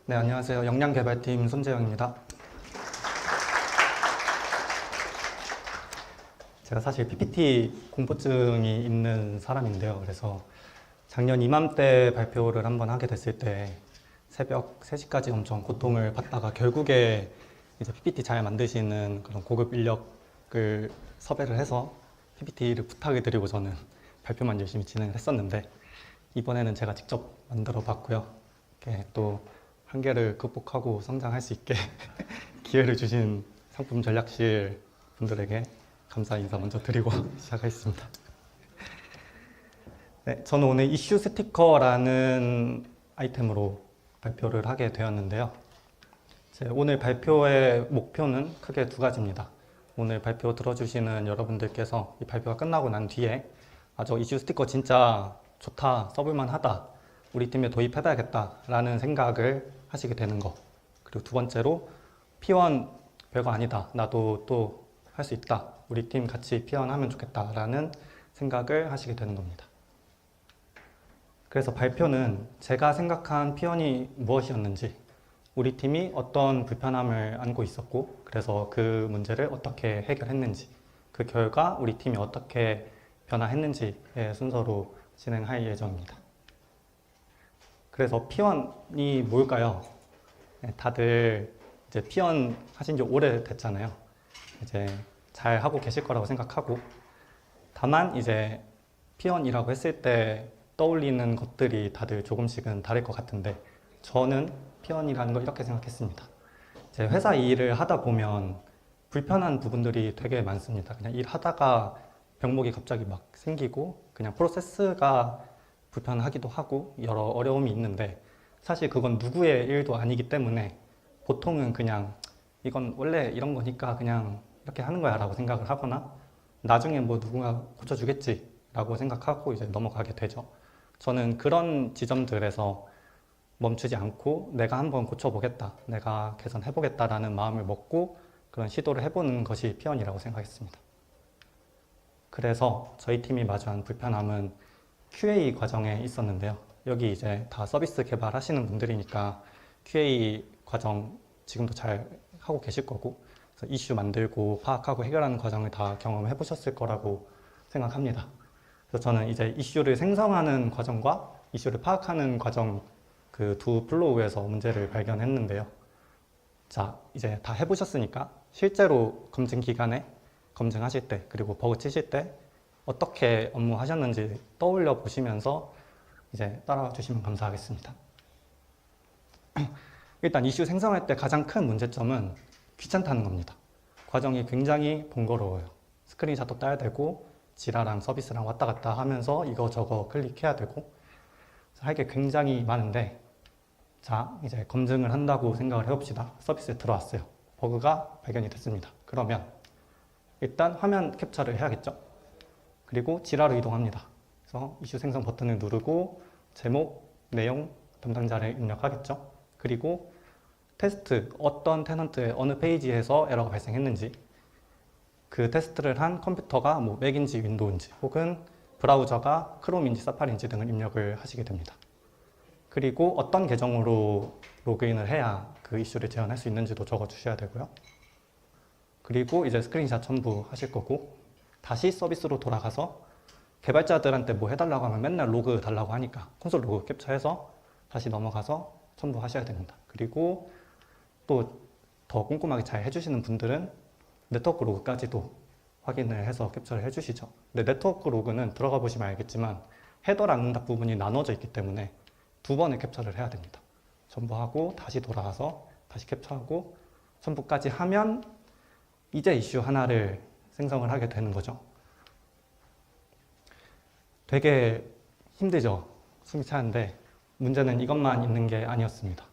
네, 안녕하세요. 역량개발팀 손재영입니다. 제가 사실 PPT 공포증이 있는 사람인데요. 그래서 작년 이맘때 발표를 한번 하게 됐을 때 새벽 3시까지 엄청 고통을 받다가 결국에 이제 PPT 잘 만드시는 그런 고급 인력을 섭외를 해서 PPT를 부탁을 드리고 저는 발표만 열심히 진행을 했었는데 이번에는 제가 직접 만들어 봤고요. 이렇게 또 한계를 극복하고 성장할 수 있게 기회를 주신 상품 전략실 분들에게 감사 인사 먼저 드리고 시작하겠습니다. 네, 저는 오늘 이슈 스티커라는 아이템으로 발표를 하게 되었는데요. 오늘 발표의 목표는 크게 두 가지입니다. 오늘 발표 들어주시는 여러분들께서 이 발표가 끝나고 난 뒤에 저 이슈 스티커 진짜 좋다, 써볼만 하다, 우리 팀에 도입해봐야겠다 라는 생각을 하시게 되는 거. 그리고 두 번째로 P1 별거 아니다, 나도 또 할 수 있다, 우리 팀 같이 P1 하면 좋겠다 라는 생각을 하시게 되는 겁니다. 그래서 발표는 제가 생각한 P1이 무엇이었는지, 우리 팀이 어떤 불편함을 안고 있었고 그래서 그 문제를 어떻게 해결했는지, 그 결과 우리 팀이 어떻게 변화했는지의 순서로 진행할 예정입니다. 그래서 P1이 뭘까요? 다들 이제 P1 하신 지 오래됐잖아요. 이제 잘 하고 계실 거라고 생각하고, 다만 이제 P1이라고 했을 때 떠올리는 것들이 다들 조금씩은 다를 것 같은데, 저는 P1이라는 걸 이렇게 생각했습니다. 제 회사 일을 하다 보면 불편한 부분들이 되게 많습니다. 그냥 일하다가 병목이 갑자기 막 생기고 그냥 프로세스가 불편하기도 하고 여러 어려움이 있는데, 사실 그건 누구의 일도 아니기 때문에 보통은 그냥 이건 원래 이런 거니까 그냥 이렇게 하는 거야 라고 생각을 하거나 나중에 뭐 누군가 고쳐주겠지 라고 생각하고 이제 넘어가게 되죠. 저는 그런 지점들에서 멈추지 않고 내가 한번 고쳐보겠다, 내가 개선해보겠다라는 마음을 먹고 그런 시도를 해보는 것이 P1이라고 생각했습니다. 그래서 저희 팀이 마주한 불편함은 QA 과정에 있었는데요. 여기 이제 다 서비스 개발하시는 분들이니까 QA 과정 지금도 잘 하고 계실 거고, 그래서 이슈 만들고 파악하고 해결하는 과정을 다 경험해 보셨을 거라고 생각합니다. 그래서 저는 이제 이슈를 생성하는 과정과 이슈를 파악하는 과정, 그 두 플로우에서 문제를 발견했는데요. 자, 이제 다 해보셨으니까 실제로 검증 기간에 검증하실 때, 그리고 버그 치실 때 어떻게 업무하셨는지 떠올려 보시면서 이제 따라와 주시면 감사하겠습니다. 일단 이슈 생성할 때 가장 큰 문제점은 귀찮다는 겁니다. 과정이 굉장히 번거로워요. 스크린샷도 따야 되고 지라랑 서비스랑 왔다 갔다 하면서 이거저거 클릭해야 되고 할 게 굉장히 많은데, 자, 이제 검증을 한다고 생각을 해봅시다. 서비스에 들어왔어요. 버그가 발견이 됐습니다. 그러면 일단 화면 캡처를 해야겠죠. 그리고 지라로 이동합니다. 그래서 이슈 생성 버튼을 누르고 제목, 내용, 담당자를 입력하겠죠. 그리고 테스트, 어떤 테넌트의 어느 페이지에서 에러가 발생했는지, 그 테스트를 한 컴퓨터가 뭐 맥인지 윈도우인지 혹은 브라우저가 크롬인지 사파리인지 등을 입력을 하시게 됩니다. 그리고 어떤 계정으로 로그인을 해야 그 이슈를 재현할 수 있는지도 적어주셔야 되고요. 그리고 이제 스크린샷 첨부하실 거고, 다시 서비스로 돌아가서 개발자들한테 뭐 해달라고 하면 맨날 로그 달라고 하니까 콘솔 로그 캡처해서 다시 넘어가서 첨부하셔야 됩니다. 그리고 또 더 꼼꼼하게 잘 해주시는 분들은 네트워크 로그까지도 확인을 해서 캡처를 해주시죠. 근데 네트워크 로그는 들어가 보시면 알겠지만 헤더랑 응답 부분이 나눠져 있기 때문에 두 번의 캡처를 해야 됩니다. 첨부하고 다시 돌아가서 다시 캡처하고 첨부까지 하면 이제 이슈 하나를 생성을 하게 되는 거죠. 되게 힘들죠. 숨이 차는데 문제는 이것만 있는 게 아니었습니다.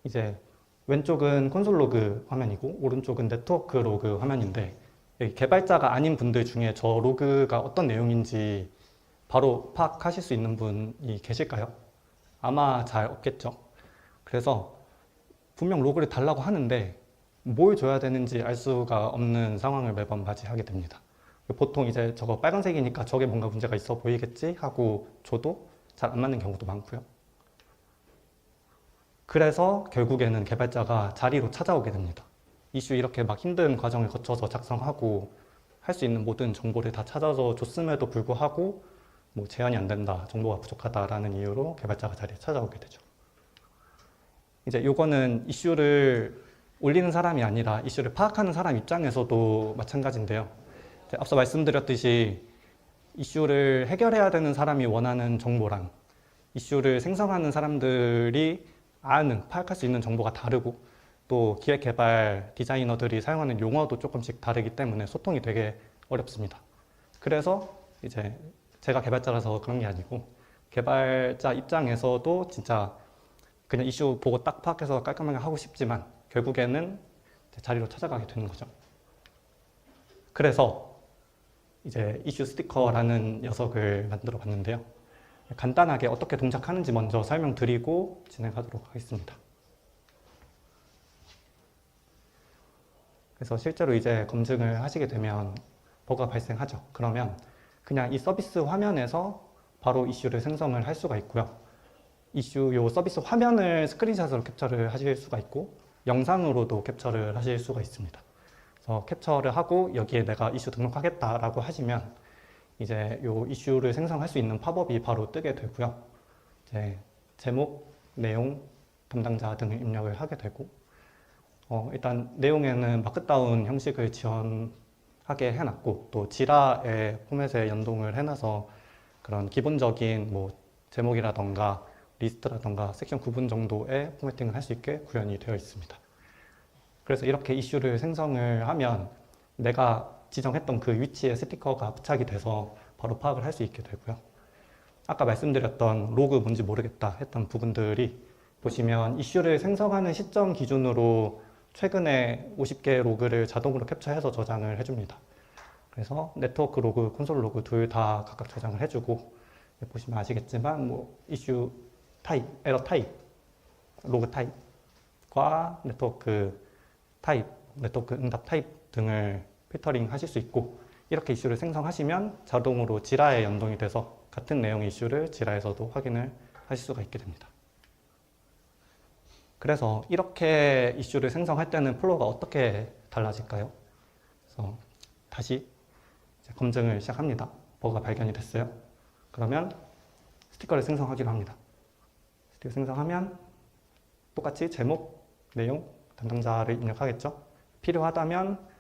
이제 왼쪽은 콘솔 로그 화면이고 오른쪽은 네트워크 로그 화면인데, 여기 개발자가 아닌 분들 중에 저 로그가 어떤 내용인지 바로 파악하실 수 있는 분이 계실까요? 아마 잘 없겠죠. 그래서 분명 로그를 달라고 하는데 뭘 줘야 되는지 알 수가 없는 상황을 매번 맞이하게 됩니다. 보통 이제 저거 빨간색이니까 저게 뭔가 문제가 있어 보이겠지 하고 줘도 잘 안 맞는 경우도 많고요. 그래서 결국에는 개발자가 자리로 찾아오게 됩니다. 이슈 이렇게 막 힘든 과정을 거쳐서 작성하고 할 수 있는 모든 정보를 다 찾아서 줬음에도 불구하고 뭐 제한이 안 된다, 정보가 부족하다라는 이유로 개발자가 자리에 찾아오게 되죠. 이제 요거는 이슈를 올리는 사람이 아니라 이슈를 파악하는 사람 입장에서도 마찬가지인데요. 앞서 말씀드렸듯이 이슈를 해결해야 되는 사람이 원하는 정보랑 이슈를 생성하는 사람들이 파악할 수 있는 정보가 다르고 또 기획 개발 디자이너들이 사용하는 용어도 조금씩 다르기 때문에 소통이 되게 어렵습니다. 그래서 이제 제가 개발자라서 그런 게 아니고 개발자 입장에서도 진짜 그냥 이슈 보고 딱 파악해서 깔끔하게 하고 싶지만 결국에는 자리로 찾아가게 되는 거죠. 그래서 이제 이슈 스티커라는 녀석을 만들어 봤는데요. 간단하게 어떻게 동작하는지 먼저 설명드리고 진행하도록 하겠습니다. 그래서 실제로 이제 검증을 하시게 되면 버그가 발생하죠. 그러면 그냥 이 서비스 화면에서 바로 이슈를 생성을 할 수가 있고요. 요 서비스 화면을 스크린샷으로 캡처를 하실 수가 있고 영상으로도 캡처를 하실 수가 있습니다. 그래서 캡처를 하고 여기에 내가 이슈 등록하겠다라고 하시면 이제 요 이슈를 생성할 수 있는 팝업이 바로 뜨게 되고요. 이제 제목, 내용, 담당자 등을 입력을 하게 되고 일단 내용에는 마크다운 형식을 지원하게 해놨고 또 지라의 포맷에 연동을 해놔서 그런 기본적인 뭐 제목이라던가 리스트라던가 섹션 구분 정도의 포매팅을 할 수 있게 구현이 되어 있습니다. 그래서 이렇게 이슈를 생성을 하면 내가 지정했던 그 위치에 스티커가 부착이 돼서 바로 파악을 할 수 있게 되고요. 아까 말씀드렸던 로그 뭔지 모르겠다 했던 부분들이 보시면 이슈를 생성하는 시점 기준으로 최근에 50개 로그를 자동으로 캡처해서 저장을 해줍니다. 그래서 네트워크 로그, 콘솔 로그 둘 다 각각 저장을 해주고 보시면 아시겠지만 뭐 이슈 타입, 에러 타입, 로그 타입과 네트워크 타입, 네트워크 응답 타입 등을 필터링 하실 수 있고 이렇게 이슈를 생성하시면 자동으로 지라에 연동이 돼서 같은 내용의 이슈를 지라에서도 확인을 하실 수가 있게 됩니다. 그래서 이렇게 이슈를 생성할 때는 플로우가 어떻게 달라질까요? 그래서 다시 검증을 시작합니다. 버그가 발견이 됐어요. 그러면 스티커를 생성하기로 합니다. 스티커 생성하면 똑같이 제목, 내용, 담당자를 입력하겠죠. 필요하다면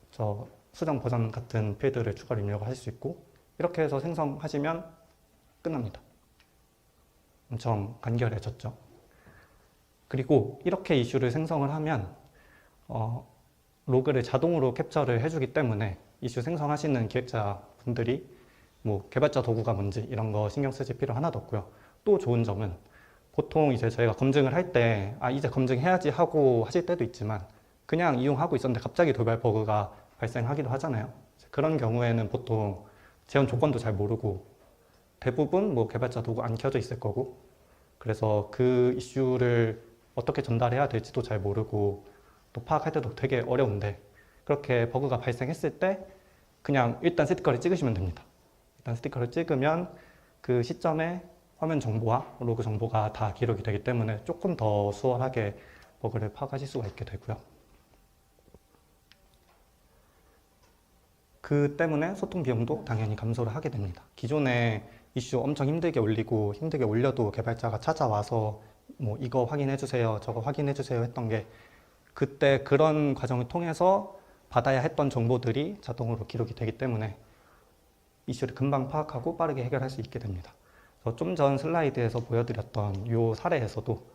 저 수정 버전 같은 필드를 추가로 입력을 하실 수 있고 이렇게 해서 생성하시면 끝납니다. 엄청 간결해졌죠. 그리고 이렇게 이슈를 생성을 하면 로그를 자동으로 캡처를 해주기 때문에 이슈 생성하시는 기획자분들이 뭐 개발자 도구가 뭔지 이런 거 신경 쓰실 필요 하나도 없고요. 또 좋은 점은 보통 이제 저희가 검증을 할 때 이제 검증해야지 하고 하실 때도 있지만 그냥 이용하고 있었는데 갑자기 돌발 버그가 발생하기도 하잖아요. 그런 경우에는 보통 재원 조건도 잘 모르고 대부분 뭐 개발자 도구 안 켜져 있을 거고 그래서 그 이슈를 어떻게 전달해야 될지도 잘 모르고 또 파악할 때도 되게 어려운데 그렇게 버그가 발생했을 때 그냥 일단 스티커를 찍으시면 됩니다. 일단 스티커를 찍으면 그 시점에 화면 정보와 로그 정보가 다 기록이 되기 때문에 조금 더 수월하게 버그를 파악하실 수가 있게 되고요. 그 때문에 소통 비용도 당연히 감소를 하게 됩니다. 기존에 이슈 엄청 힘들게 올리고 힘들게 올려도 개발자가 찾아와서 뭐 이거 확인해 주세요, 저거 확인해 주세요 했던 게 그때 그런 과정을 통해서 받아야 했던 정보들이 자동으로 기록이 되기 때문에 이슈를 금방 파악하고 빠르게 해결할 수 있게 됩니다. 좀 전 슬라이드에서 보여드렸던 이 사례에서도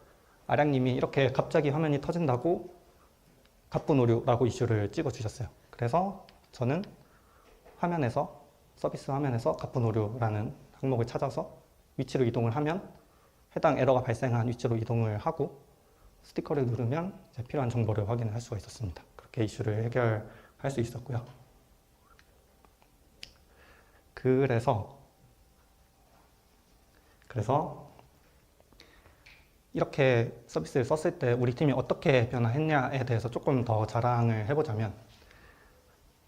아량님이 이렇게 갑자기 화면이 터진다고 갑분 오류라고 이슈를 찍어 주셨어요. 그래서 저는 화면에서 서비스 화면에서 갑분 오류라는 항목을 찾아서 위치로 이동을 하면 해당 에러가 발생한 위치로 이동을 하고 스티커를 누르면 이제 필요한 정보를 확인할 수가 있었습니다. 그렇게 이슈를 해결할 수 있었고요. 그래서 이렇게 서비스를 썼을 때 우리 팀이 어떻게 변화했냐에 대해서 조금 더 자랑을 해보자면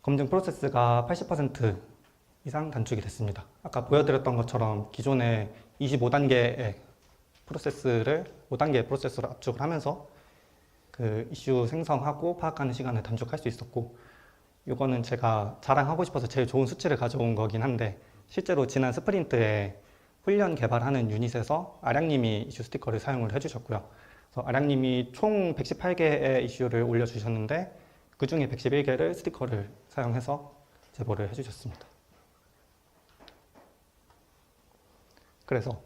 검증 프로세스가 80% 이상 단축이 됐습니다. 아까 보여드렸던 것처럼 기존에 25단계의 프로세스를 5단계 프로세스로 압축을 하면서 그 이슈 생성하고 파악하는 시간을 단축할 수 있었고, 이거는 제가 자랑하고 싶어서 제일 좋은 수치를 가져온 거긴 한데, 실제로 지난 스프린트에 훈련 개발하는 유닛에서 아량님이 이슈 스티커를 사용을 해주셨고요. 그래서 아량님이 총 118개의 이슈를 올려주셨는데 그 중에 111개를 스티커를 사용해서 제보를 해주셨습니다. 그래서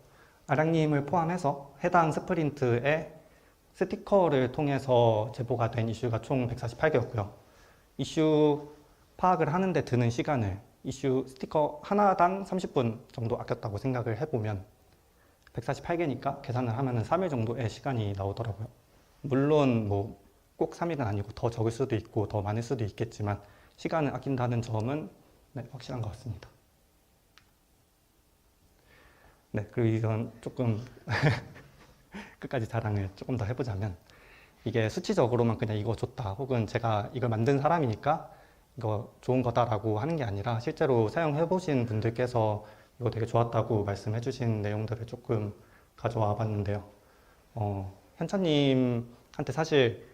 아량님을 포함해서 해당 스프린트에 스티커를 통해서 제보가 된 이슈가 총 148개였고요. 이슈 파악을 하는데 드는 시간을 이슈 스티커 하나당 30분 정도 아꼈다고 생각을 해보면 148개니까 계산을 하면 3일 정도의 시간이 나오더라고요. 물론 뭐 꼭 3일은 아니고 더 적을 수도 있고 더 많을 수도 있겠지만 시간을 아낀다는 점은 확실한 것 같습니다. 네, 그리고 이건 조금 끝까지 자랑을 조금 더 해보자면, 이게 수치적으로만 그냥 이거 좋다 혹은 제가 이걸 만든 사람이니까 이거 좋은 거다라고 하는 게 아니라 실제로 사용해보신 분들께서 이거 되게 좋았다고 말씀해주신 내용들을 조금 가져와 봤는데요. 현차님한테 사실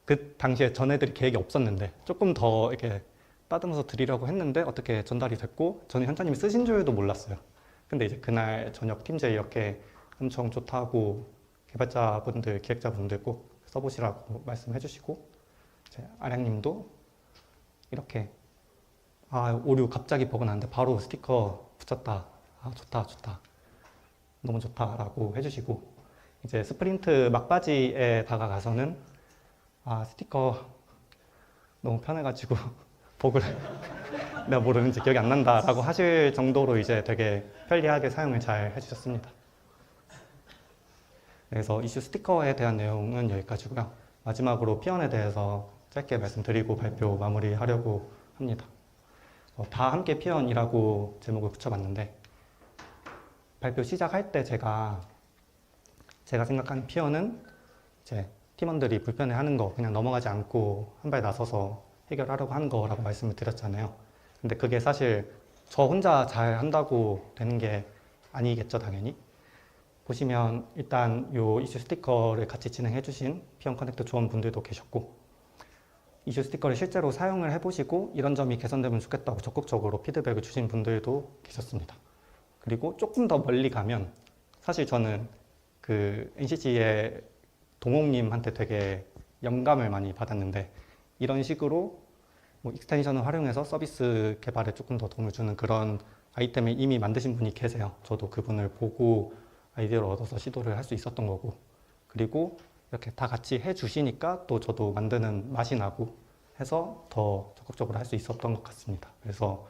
그 당시에 전해드릴 계획이 없었는데 조금 더 이렇게 따듬어서 드리려고 했는데 어떻게 전달이 됐고, 저는 현차님이 쓰신 줄도 몰랐어요. 근데 이제 그날 저녁 팀제 이렇게 엄청 좋다고 개발자분들, 기획자분들 꼭 써보시라고 말씀해 주시고, 아량님도 이렇게 오류 갑자기 버그 났는데 바로 스티커 붙였다, 좋다 너무 좋다라고 해주시고, 이제 스프린트 막바지에 다가가서는 스티커 너무 편해가지고 버그를 내가 모르는지 기억이 안 난다라고 하실 정도로 이제 되게 편리하게 사용을 잘 해주셨습니다. 그래서 이슈 스티커에 대한 내용은 여기까지고요. 마지막으로 피언에 대해서 짧게 말씀드리고 발표 마무리하려고 합니다. 다 함께 피언이라고 제목을 붙여봤는데, 발표 시작할 때 제가 생각하는 피언은 이제 팀원들이 불편해하는 거 그냥 넘어가지 않고 한 발 나서서 해결하려고 하는 거라고 말씀을 드렸잖아요. 근데 그게 사실 저 혼자 잘 한다고 되는 게 아니겠죠, 당연히. 보시면 일단 요 이슈 스티커를 같이 진행해 주신 피언 커넥트 조원분들도 계셨고, 이슈 스티커를 실제로 사용을 해보시고 이런 점이 개선되면 좋겠다고 적극적으로 피드백을 주신 분들도 계셨습니다. 그리고 조금 더 멀리 가면, 사실 저는 그 NCG의 동옥님한테 되게 영감을 많이 받았는데, 이런 식으로 뭐 익스텐션을 활용해서 서비스 개발에 조금 더 도움을 주는 그런 아이템을 이미 만드신 분이 계세요. 저도 그분을 보고 아이디어를 얻어서 시도를 할 수 있었던 거고, 그리고 이렇게 다 같이 해주시니까 또 저도 만드는 맛이 나고 해서 더 적극적으로 할 수 있었던 것 같습니다. 그래서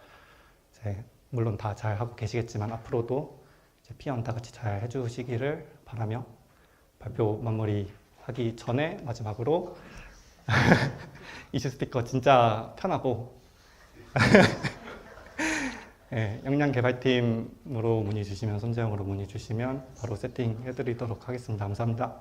이제 물론 다 잘 하고 계시겠지만 앞으로도 이제 피언 다 같이 잘 해주시기를 바라며, 발표 마무리하기 전에 마지막으로 이슈 스티커 진짜 편하고 네, 역량 개발팀으로 문의 주시면, 손재영으로 문의 주시면 바로 세팅해 드리도록 하겠습니다. 감사합니다.